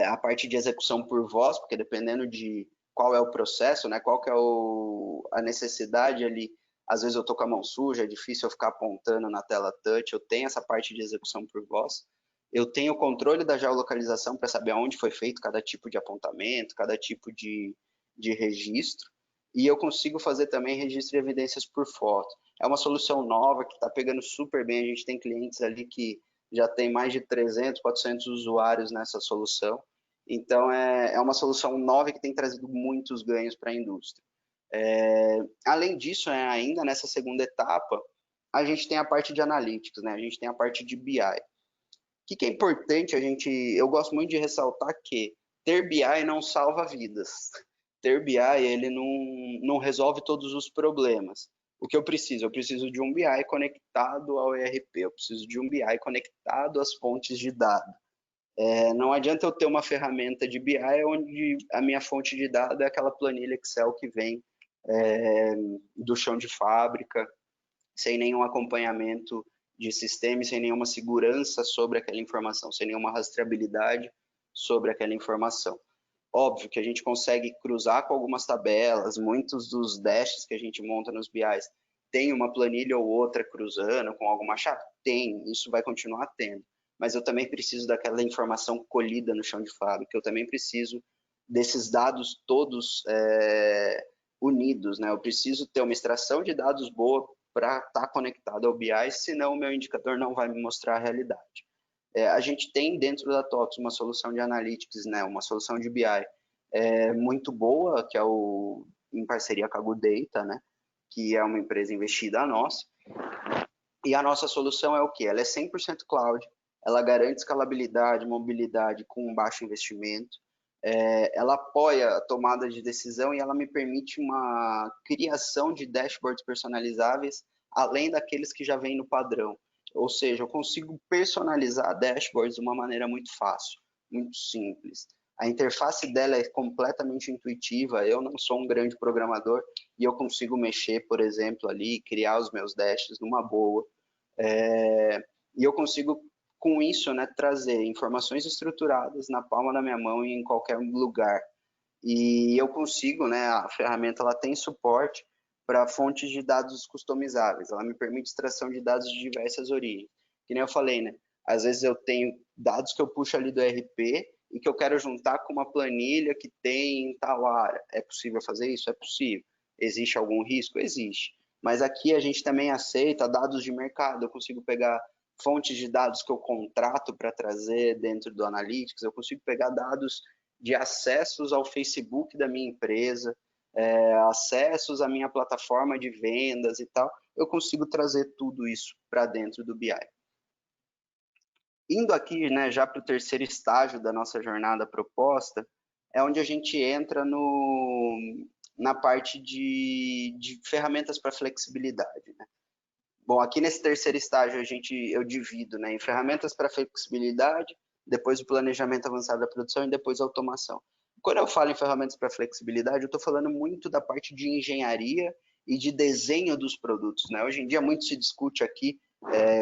a parte de execução por voz, porque dependendo de qual é o processo, né, qual que é a necessidade ali, às vezes eu tô com a mão suja, é difícil eu ficar apontando na tela touch, eu tenho essa parte de execução por voz, eu tenho o controle da geolocalização para saber onde foi feito cada tipo de apontamento, cada tipo de registro, e eu consigo fazer também registro de evidências por foto. É uma solução nova que está pegando super bem, a gente tem clientes ali que já tem mais de 300, 400 usuários nessa solução, Então, é uma solução nova que tem trazido muitos ganhos para a indústria. Além disso, ainda nessa segunda etapa, a gente tem a parte de analytics, né? A gente tem a parte de BI. O que é importante eu gosto muito de ressaltar que ter BI não salva vidas. Ter BI, ele não resolve todos os problemas. O que eu preciso? Eu preciso de um BI conectado ao ERP, eu preciso de um BI conectado às fontes de dados. Não adianta eu ter uma ferramenta de BI onde a minha fonte de dados é aquela planilha Excel que vem do chão de fábrica, sem nenhum acompanhamento de sistema, sem nenhuma segurança sobre aquela informação, sem nenhuma rastreabilidade sobre aquela informação. Óbvio que a gente consegue cruzar com algumas tabelas, muitos dos dashes que a gente monta nos BIs tem uma planilha ou outra cruzando com alguma chave? Tem, isso vai continuar tendo. Mas eu também preciso daquela informação colhida no chão de fábrica, eu também preciso desses dados todos unidos, né? Eu preciso ter uma extração de dados boa para estar conectado ao BI, senão o meu indicador não vai me mostrar a realidade. A gente tem dentro da TOTS uma solução de analytics, né? Uma solução de BI muito boa, que é em parceria com a Good Data, né? Que é uma empresa investida a nossa. E a nossa solução é o quê? Ela é 100% cloud, ela garante escalabilidade, mobilidade com baixo investimento, ela apoia a tomada de decisão e ela me permite uma criação de dashboards personalizáveis, além daqueles que já vêm no padrão. Ou seja, eu consigo personalizar dashboards de uma maneira muito fácil, muito simples. A interface dela é completamente intuitiva, eu não sou um grande programador e eu consigo mexer, por exemplo, ali, criar os meus dashes numa boa. E eu consigo com isso, né, trazer informações estruturadas na palma da minha mão e em qualquer lugar. E eu consigo, né, a ferramenta ela tem suporte para fontes de dados customizáveis. Ela me permite extração de dados de diversas origens. Que nem eu falei, né? Às vezes eu tenho dados que eu puxo ali do RP e que eu quero juntar com uma planilha que tem em tal área. É possível fazer isso? É possível. Existe algum risco? Existe. Mas aqui a gente também aceita dados de mercado. Eu consigo pegar fontes de dados que eu contrato para trazer dentro do Analytics, eu consigo pegar dados de acessos ao Facebook da minha empresa, acessos à minha plataforma de vendas e tal, eu consigo trazer tudo isso para dentro do BI. Indo aqui, né, já para o terceiro estágio da nossa jornada proposta, é onde a gente entra na parte de ferramentas para flexibilidade, né? Bom, aqui nesse terceiro estágio eu divido, né, em ferramentas para flexibilidade, depois o planejamento avançado da produção e depois a automação. Quando eu falo em ferramentas para flexibilidade, eu estou falando muito da parte de engenharia e de desenho dos produtos, né? Hoje em dia muito se discute aqui,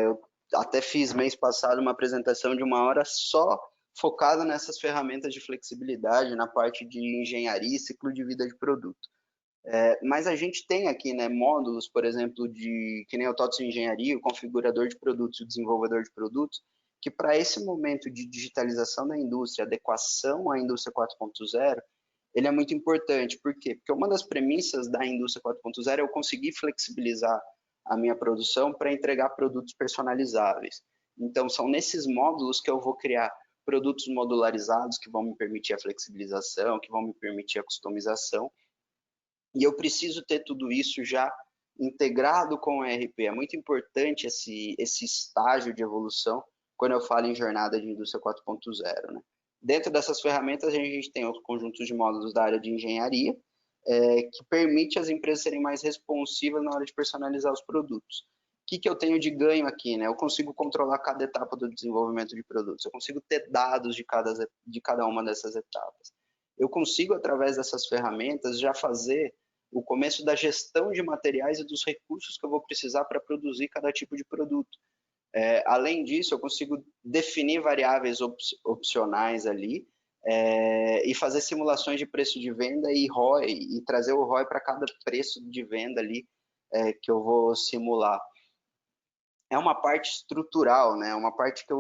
eu até fiz mês passado uma apresentação de 1 hora só focada nessas ferramentas de flexibilidade, na parte de engenharia e ciclo de vida de produto. Mas a gente tem aqui, né, módulos, por exemplo, que nem o TOTS Engenharia, o configurador de produtos e o desenvolvedor de produtos, que para esse momento de digitalização da indústria, adequação à indústria 4.0, ele é muito importante. Por quê? Porque uma das premissas da indústria 4.0 é eu conseguir flexibilizar a minha produção para entregar produtos personalizáveis. Então, são nesses módulos que eu vou criar produtos modularizados que vão me permitir a flexibilização, que vão me permitir a customização, e eu preciso ter tudo isso já integrado com o ERP. É muito importante esse estágio de evolução quando eu falo em jornada de indústria 4.0, né? Dentro dessas ferramentas, a gente tem os conjuntos de módulos da área de engenharia, que permite as empresas serem mais responsivas na hora de personalizar os produtos. O que eu tenho de ganho aqui, né? Eu consigo controlar cada etapa do desenvolvimento de produtos, eu consigo ter dados de cada uma dessas etapas. Eu consigo, através dessas ferramentas, já fazer o começo da gestão de materiais e dos recursos que eu vou precisar para produzir cada tipo de produto. Além disso, eu consigo definir variáveis opcionais ali e fazer simulações de preço de venda e ROI, e trazer o ROI para cada preço de venda ali que eu vou simular. É uma parte estrutural, né? Uma parte que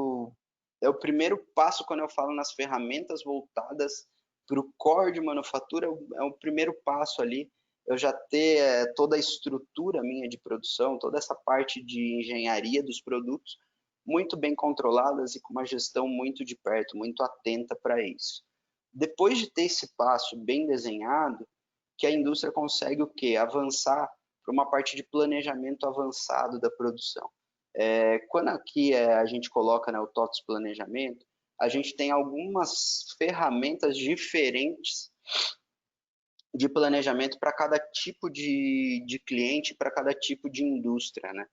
é o primeiro passo quando eu falo nas ferramentas voltadas para o core de manufatura, é o primeiro passo ali, eu já ter toda a estrutura minha de produção, toda essa parte de engenharia dos produtos muito bem controladas e com uma gestão muito de perto, muito atenta para isso. Depois de ter esse passo bem desenhado, que a indústria consegue o quê? Avançar para uma parte de planejamento avançado da produção. Quando aqui a gente coloca, né, o TOTS planejamento, a gente tem algumas ferramentas diferentes de planejamento para cada tipo de cliente, para cada tipo de indústria, né?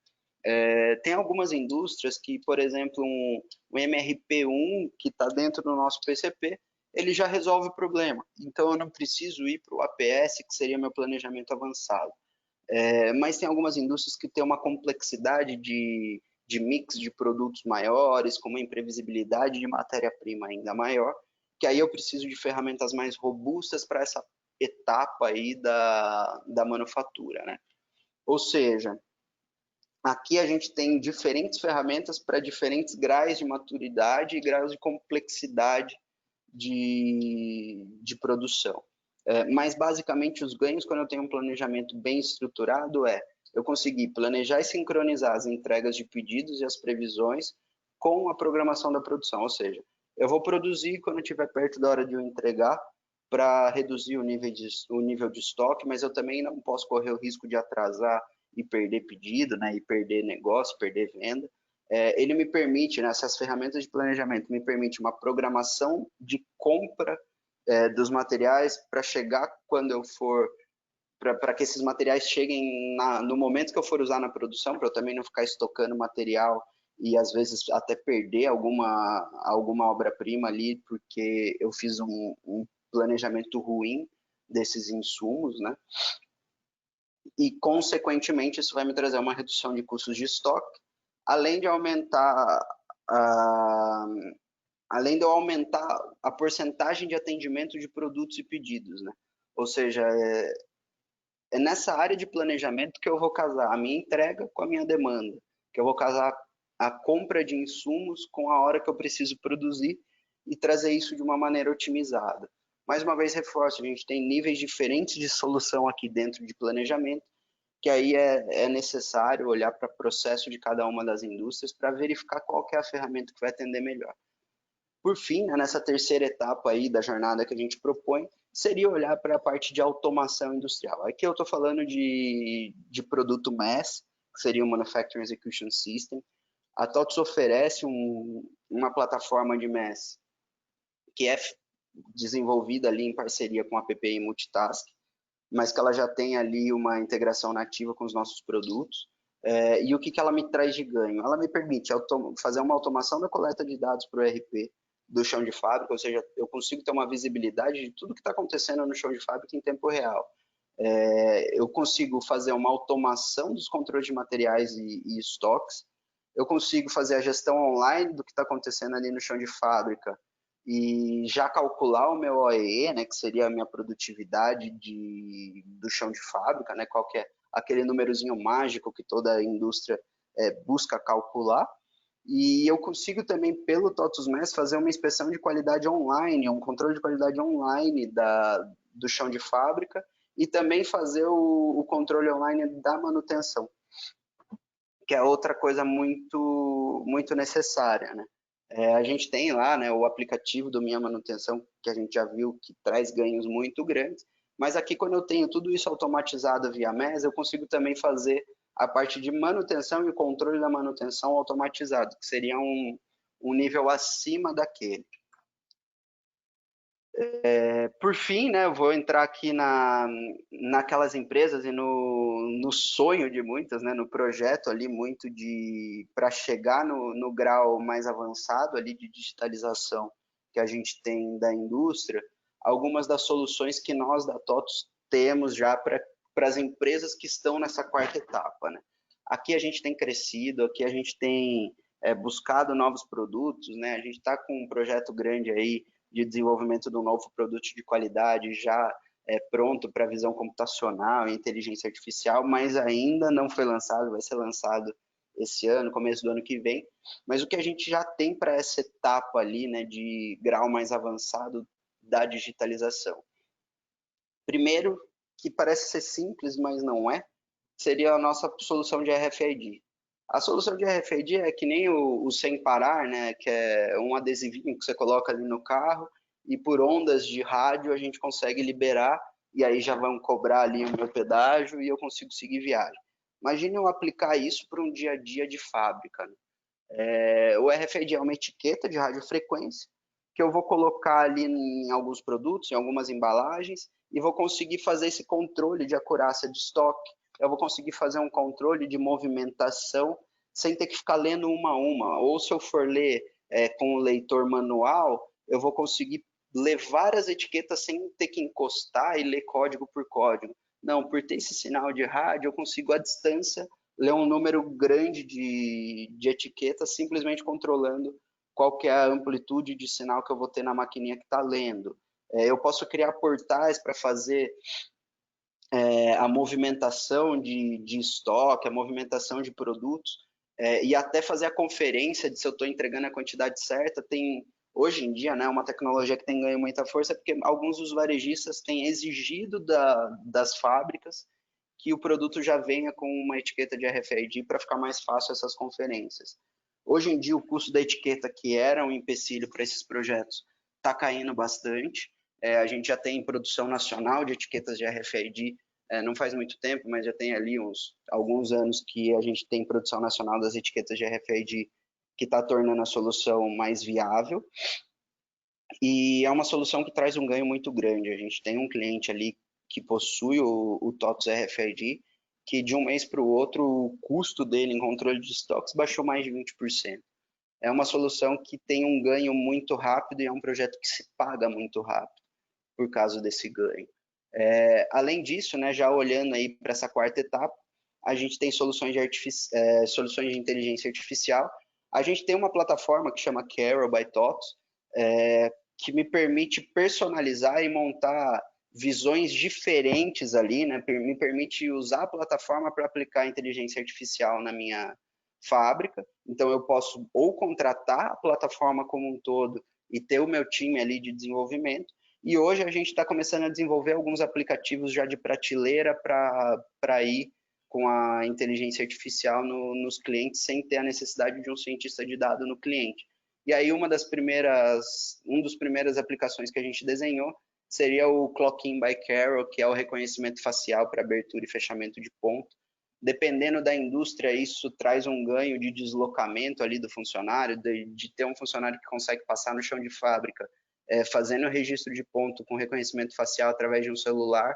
Tem algumas indústrias que, por exemplo, um MRP1 que está dentro do nosso PCP, ele já resolve o problema. Então, eu não preciso ir para o APS, que seria meu planejamento avançado. Mas tem algumas indústrias que têm uma complexidade de mix de produtos maiores, com uma imprevisibilidade de matéria-prima ainda maior, que aí eu preciso de ferramentas mais robustas para essa etapa aí da manufatura, né? Ou seja, aqui a gente tem diferentes ferramentas para diferentes graus de maturidade e graus de complexidade de produção. Mas basicamente os ganhos quando eu tenho um planejamento bem estruturado eu conseguir planejar e sincronizar as entregas de pedidos e as previsões com a programação da produção, ou seja, eu vou produzir quando estiver perto da hora de eu entregar para reduzir o nível de estoque, mas eu também não posso correr o risco de atrasar e perder pedido, né, e perder negócio, perder venda. Ele me permite, né, essas ferramentas de planejamento me permite uma programação de compra dos materiais para chegar quando eu for, para que esses materiais cheguem no momento que eu for usar na produção, para eu também não ficar estocando material e às vezes até perder alguma obra-prima ali, porque eu fiz um planejamento ruim desses insumos, né? E, consequentemente, isso vai me trazer uma redução de custos de estoque, além de aumentar a, além de eu aumentar a porcentagem de atendimento de produtos e pedidos, né? Ou seja, é nessa área de planejamento que eu vou casar a minha entrega com a minha demanda, que eu vou casar a compra de insumos com a hora que eu preciso produzir e trazer isso de uma maneira otimizada. Mais uma vez, reforço, a gente tem níveis diferentes de solução aqui dentro de planejamento, que aí é necessário olhar para o processo de cada uma das indústrias para verificar qual que é a ferramenta que vai atender melhor. Por fim, né, nessa terceira etapa aí da jornada que a gente propõe, seria olhar para a parte de automação industrial. Aqui eu estou falando de produto MES, que seria o Manufacturing Execution System. A TOTS oferece uma plataforma de MES que é desenvolvida ali em parceria com a PPI Multitask, mas que ela já tem ali uma integração nativa com os nossos produtos. E o que ela me traz de ganho? Ela me permite fazer uma automação da coleta de dados para o ERP do chão de fábrica, ou seja, eu consigo ter uma visibilidade de tudo que está acontecendo no chão de fábrica em tempo real. Eu consigo fazer uma automação dos controles de materiais e estoques, eu consigo fazer a gestão online do que está acontecendo ali no chão de fábrica e já calcular o meu OEE, né, que seria a minha produtividade do chão de fábrica, né, qual que é aquele númerozinho mágico que toda indústria busca calcular. E eu consigo também, pelo TOTUS MES, fazer uma inspeção de qualidade online, um controle de qualidade online do chão de fábrica e também fazer o controle online da manutenção, que é outra coisa muito necessária, né? A gente tem lá, né, o aplicativo do Minha Manutenção, que a gente já viu que traz ganhos muito grandes, mas aqui quando eu tenho tudo isso automatizado via MES, eu consigo também fazer a parte de manutenção e controle da manutenção automatizado, que seria um nível acima daquele. Por fim, né, eu vou entrar aqui naquelas empresas e no sonho de muitas, né, no projeto ali muito para chegar no grau mais avançado ali de digitalização que a gente tem da indústria, algumas das soluções que nós da TOTUS temos já para as empresas que estão nessa quarta etapa, né? Aqui a gente tem crescido, aqui a gente tem buscado novos produtos, né? A gente está com um projeto grande aí de desenvolvimento de um novo produto de qualidade já pronto para visão computacional e inteligência artificial, mas ainda não foi lançado, vai ser lançado esse ano, começo do ano que vem. Mas o que a gente já tem para essa etapa ali, né, de grau mais avançado da digitalização? Primeiro, que parece ser simples, mas não é, seria a nossa solução de RFID. A solução de RFID é que nem o sem parar, né, que é um adesivinho que você coloca ali no carro e por ondas de rádio a gente consegue liberar, e aí já vão cobrar ali o meu pedágio e eu consigo seguir viagem. Imagine eu aplicar isso para um dia a dia de fábrica, né? O RFID é uma etiqueta de radiofrequência que eu vou colocar ali em alguns produtos, em algumas embalagens, e vou conseguir fazer esse controle de acurácia de estoque. Eu vou conseguir fazer um controle de movimentação sem ter que ficar lendo uma a uma. Ou se eu for ler com o leitor manual, eu vou conseguir ler várias etiquetas sem ter que encostar e ler código por código. Não, por ter esse sinal de rádio, eu consigo à distância ler um número grande de etiquetas simplesmente controlando qual que é a amplitude de sinal que eu vou ter na maquininha que está lendo. Eu posso criar portais para fazer a movimentação de estoque, a movimentação de produtos, e até fazer a conferência de se eu estou entregando a quantidade certa. Tem, hoje em dia, né, uma tecnologia que tem ganho muita força, porque alguns dos varejistas têm exigido das fábricas que o produto já venha com uma etiqueta de RFID para ficar mais fácil essas conferências. Hoje em dia, o custo da etiqueta, que era um empecilho para esses projetos, está caindo bastante. A gente já tem produção nacional de etiquetas de RFID, não faz muito tempo, mas já tem ali alguns anos que a gente tem produção nacional das etiquetas de RFID, que está tornando a solução mais viável. E é uma solução que traz um ganho muito grande. A gente tem um cliente ali que possui o TOTS RFID, que de um mês para o outro, o custo dele em controle de estoques baixou mais de 20%. É uma solução que tem um ganho muito rápido e é um projeto que se paga muito rápido por causa desse ganho. Além disso, né, já olhando aí para essa quarta etapa, a gente tem soluções de inteligência artificial. A gente tem uma plataforma que chama Carol by TOTS, que me permite personalizar e montar visões diferentes ali, né? Me permite usar a plataforma para aplicar inteligência artificial na minha fábrica. Então eu posso ou contratar a plataforma como um todo e ter o meu time ali de desenvolvimento. E hoje a gente está começando a desenvolver alguns aplicativos já de prateleira para ir com a inteligência artificial nos clientes sem ter a necessidade de um cientista de dados no cliente. E aí uma das primeiras aplicações que a gente desenhou seria o Clock-in by Carol, que é o reconhecimento facial para abertura e fechamento de ponto. Dependendo da indústria, isso traz um ganho de deslocamento ali do funcionário, de ter um funcionário que consegue passar no chão de fábrica, fazendo o registro de ponto com reconhecimento facial através de um celular,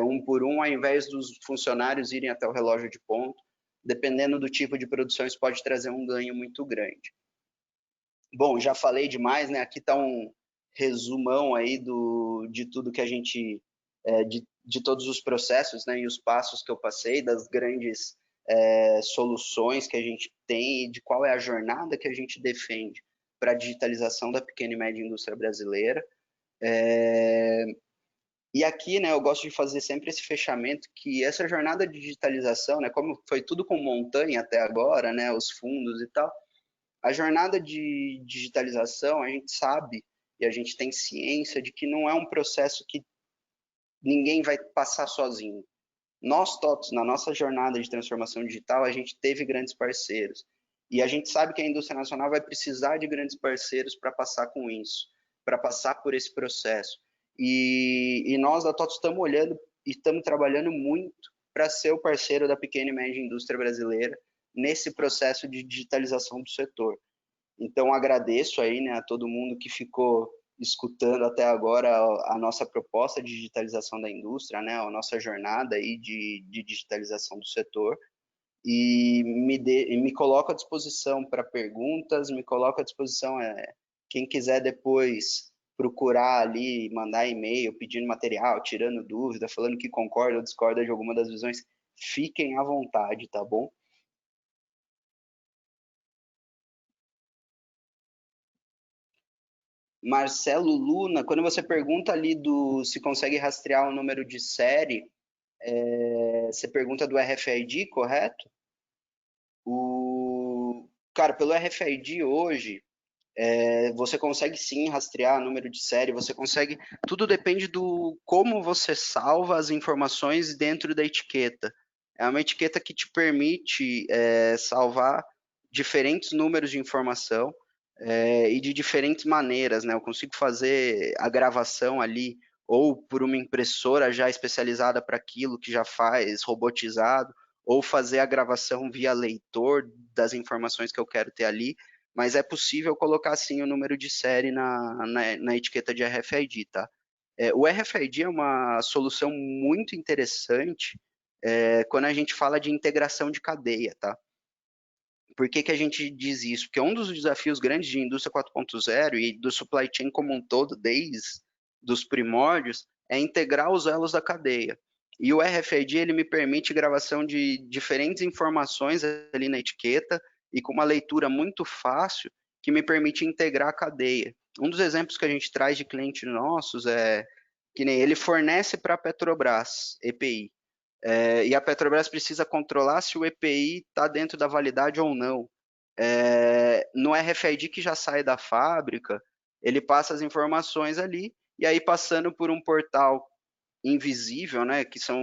um por um, ao invés dos funcionários irem até o relógio de ponto. Dependendo do tipo de produção, isso pode trazer um ganho muito grande. Bom, já falei demais, né? Aqui está um resumão aí de tudo que a gente, de todos os processos, né? E os passos que eu passei, das grandes soluções que a gente tem e de qual é a jornada que a gente defende para a digitalização da pequena e média indústria brasileira. E aqui, né, eu gosto de fazer sempre esse fechamento que essa jornada de digitalização, né, como foi tudo com montanha até agora, né, os fundos e tal, a jornada de digitalização, a gente sabe e a gente tem ciência de que não é um processo que ninguém vai passar sozinho. Nós todos, na nossa jornada de transformação digital, a gente teve grandes parceiros. E a gente sabe que a indústria nacional vai precisar de grandes parceiros para passar com isso, para passar por esse processo. E nós da TOTS estamos olhando e estamos trabalhando muito para ser o parceiro da pequena e média indústria brasileira nesse processo de digitalização do setor. Então agradeço aí, né, a todo mundo que ficou escutando até agora a nossa proposta de digitalização da indústria, né, a nossa jornada aí de digitalização do setor e me coloco à disposição para perguntas, me coloco à disposição, quem quiser depois procurar ali, mandar e-mail pedindo material, tirando dúvida, falando que concorda ou discorda de alguma das visões, fiquem à vontade, tá bom? Marcelo Luna, quando você pergunta ali se consegue rastrear o número de série, você pergunta do RFID, correto? Cara, pelo RFID hoje, você consegue sim rastrear o número de série, você consegue. Tudo depende do como você salva as informações dentro da etiqueta. É uma etiqueta que te permite salvar diferentes números de informação. e de diferentes maneiras, né? Eu consigo fazer a gravação ali ou por uma impressora já especializada para aquilo que já faz robotizado, ou fazer a gravação via leitor das informações que eu quero ter ali, mas é possível colocar sim o número de série na etiqueta de RFID, tá? O RFID é uma solução muito interessante quando a gente fala de integração de cadeia, tá? Por que que a gente diz isso? Porque um dos desafios grandes de indústria 4.0 e do supply chain como um todo, desde os primórdios, é integrar os elos da cadeia. E o RFID ele me permite gravação de diferentes informações ali na etiqueta e com uma leitura muito fácil que me permite integrar a cadeia. Um dos exemplos que a gente traz de clientes nossos é que nem ele fornece para a Petrobras, EPI. E a Petrobras precisa controlar se o EPI está dentro da validade ou não. No RFID que já sai da fábrica, ele passa as informações ali, e aí passando por um portal invisível, né, que são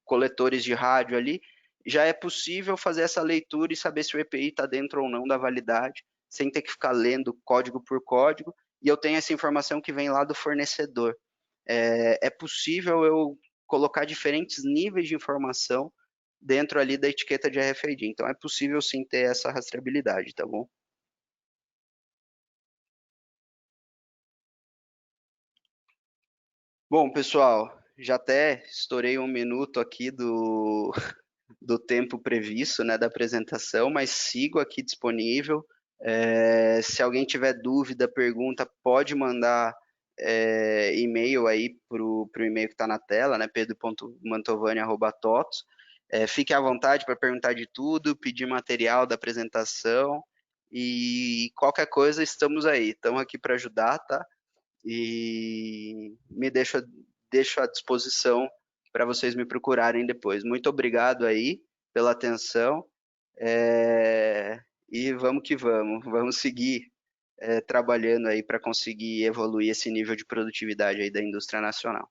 coletores de rádio ali, já é possível fazer essa leitura e saber se o EPI está dentro ou não da validade, sem ter que ficar lendo código por código, e eu tenho essa informação que vem lá do fornecedor. É possível eu colocar diferentes níveis de informação dentro ali da etiqueta de RFID. Então é possível sim ter essa rastreabilidade, tá bom? Bom, pessoal, já até estourei um minuto aqui do tempo previsto, né, da apresentação, mas sigo aqui disponível. Se alguém tiver dúvida, pergunta, pode mandar e-mail aí para o e-mail que está na tela, né, pedro.mantovani@totos. Fique à vontade para perguntar de tudo, pedir material da apresentação e qualquer coisa, estamos aí. Estamos aqui para ajudar, tá? E deixo à disposição para vocês me procurarem depois. Muito obrigado aí pela atenção é, e vamos que vamos. Vamos seguir trabalhando aí para conseguir evoluir esse nível de produtividade aí da indústria nacional.